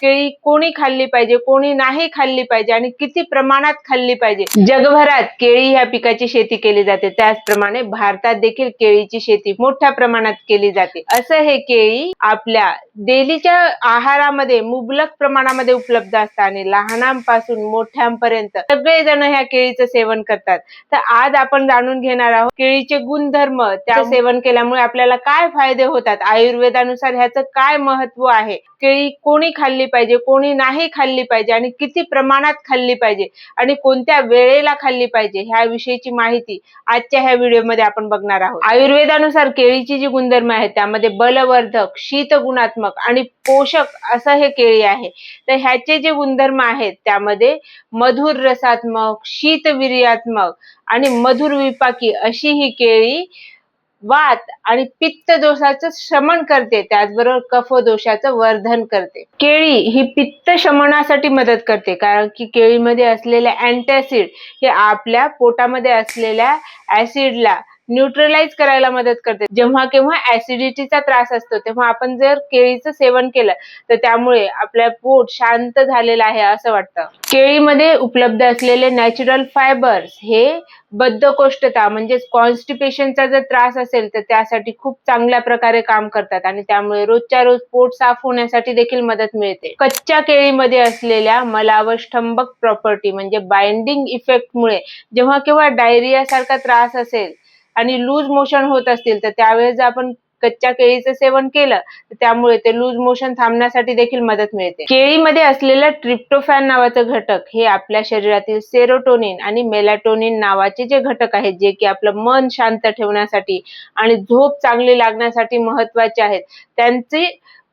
केळी कोणी खाल्ली पाहिजे, कोणी नाही खाल्ली पाहिजे आणि किती प्रमाणात खाल्ली पाहिजे. जगभरात केळी ह्या पिकाची शेती केली जाते, त्याचप्रमाणे भारतात देखील केळीची शेती मोठ्या प्रमाणात केली जाते. असं हे केळी आपल्या डेलीच्या आहारामध्ये मुबलक प्रमाणामध्ये उपलब्ध असतात आणि लहानांपासून मोठ्यांपर्यंत सगळेजण ह्या केळीचं सेवन करतात. तर आज आपण जाणून घेणार आहोत केळीचे गुणधर्म, त्या सेवन केल्यामुळे आपल्याला काय फायदे होतात, आयुर्वेदानुसार ह्याचं काय महत्व आहे, केळी कोणी खाल्ली पाहिजे, कोणी नाही खाल्ली पाहिजे आणि किती प्रमाणात खाल्ली पाहिजे आणि कोणत्या वेळेला खाल्ली पाहिजे, ह्या विषयीची माहिती आजच्या ह्या व्हिडिओमध्ये आपण बघणार आहोत. आयुर्वेदानुसार केळीची जी गुणधर्म आहेत त्यामध्ये बलवर्धक, शीतगुणात्मक आणि पोषक असं हे केळी आहे. तर ह्याचे जे गुणधर्म आहेत त्यामध्ये मधुर रसात्मक, शीतवीर्यात्मक आणि मधुर विपाकी अशी ही केळी वात आणि पित्त दोषाचं शमन करते, त्याचबरोबर कफ दोषाचं वर्धन करते. केळी ही पित्त शमनासाठी मदत करते, कारण की केळीमध्ये असलेले अँटासिड हे आपल्या पोटामध्ये असलेल्या ऍसिडला न्यूट्रलाइज करायला मदत करते. जेव्हा केव्हा ऍसिडिटीचा त्रास असतो तेव्हा आपण जर केळीचं सेवन केलं तर त्यामुळे आपलं पोट शांत झालेलं आहे असं वाटतं. केळीमध्ये उपलब्ध असलेले नॅचरल फायबर्स हे बद्धकोष्ठता म्हणजेच कॉन्स्टिपेशनचा जर त्रास असेल तर त्यासाठी खूप चांगल्या प्रकारे काम करतात आणि त्यामुळे रोजच्या रोज पोट साफ होण्यासाठी देखील मदत मिळते. कच्च्या केळीमध्ये असलेल्या मलावष्ठंबक प्रॉपर्टी म्हणजे बाइंडिंग इफेक्टमुळे जेव्हा केव्हा डायरिया सारखा त्रास असेल आणि लूज मोशन होत असतील तर त्यावेळेस आपण कच्च्या केळीचं सेवन केलं तर त्यामुळे ते लूज मोशन थांबण्यासाठी देखील मदत मिळते. केळीमध्ये असलेलं ट्रिप्टोफॅन नावाचं घटक हे आपल्या शरीरातील सेरोटोनिन आणि मेलाटोनिन नावाचे जे घटक आहेत, जे की आपलं मन शांत ठेवण्यासाठी आणि झोप चांगली लागण्यासाठी महत्वाचे आहेत, त्यांची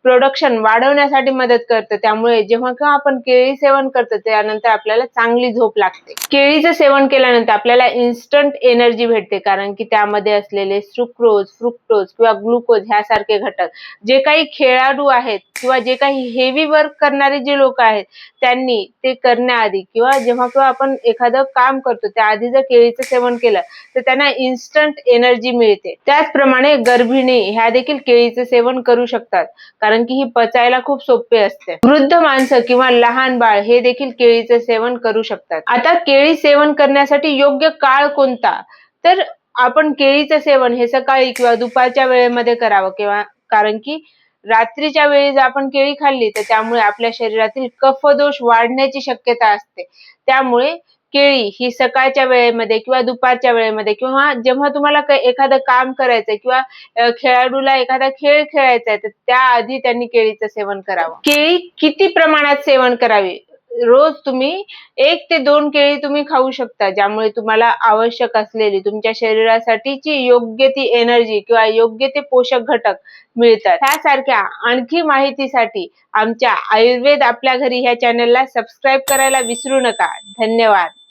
प्रोडक्शन वाढवण्यासाठी मदत करतं. त्यामुळे जेव्हा केव्हा आपण केळी सेवन करतो त्यानंतर आपल्याला चांगली झोप लागते. केळीचं सेवन केल्यानंतर आपल्याला इन्स्टंट एनर्जी भेटते, कारण की त्यामध्ये असलेले सुक्रोज, फ्रुक्टोज किंवा ग्लुकोज ह्यासारखे घटक जे काही खेळाडू आहेत किंवा जे काही हेवी वर्क करणारे जे लोक आहेत त्यांनी ते करण्याआधी किंवा जेव्हा केव्हा आपण एखादं काम करतो त्याआधी जर केळीचं सेवन केलं तर त्यांना इन्स्टंट एनर्जी मिळते. त्याचप्रमाणे गर्भिणी ह्या देखील केळीचं सेवन करू शकतात, कारण की ही पचायला खूप सोपे असते. वृद्ध माणसं किंवा लहान बाळ हे देखील केळीचे सेवन करू शकतात. आता केळी सेवन करण्यासाठी योग्य काळ कोणता, तर आपण केळीचं सेवन हे सकाळी किंवा दुपारच्या वेळेमध्ये करावं, किंवा कारण की रात्रीच्या वेळी जर आपण केळी खाल्ली तर त्यामुळे आपल्या शरीरातील कफदोष वाढण्याची शक्यता असते. त्यामुळे केळी ही सकाळच्या वेळेमध्ये किंवा दुपारच्या वेळेमध्ये किंवा जेव्हा तुम्हाला एखादं काम करायचंय किंवा खेळाडूला एखादा खेळ खेळायचा आहे तर त्याआधी त्यांनी केळीचं सेवन करावं. केळी किती प्रमाणात सेवन करावी, रोज तुम्ही 1 ते 2 केळी तुम्ही खाऊ शकता, ज्यामुळे तुम्हाला आवश्यक असलेली तुमच्या शरीरासाठीची योग्य ती एनर्जी किंवा योग्य ते पोषक घटक मिळतात. ह्यासारख्या आणखी माहितीसाठी आमच्या आयुर्वेद आपल्या घरी ह्या चॅनलला सबस्क्राईब करायला विसरू नका. धन्यवाद.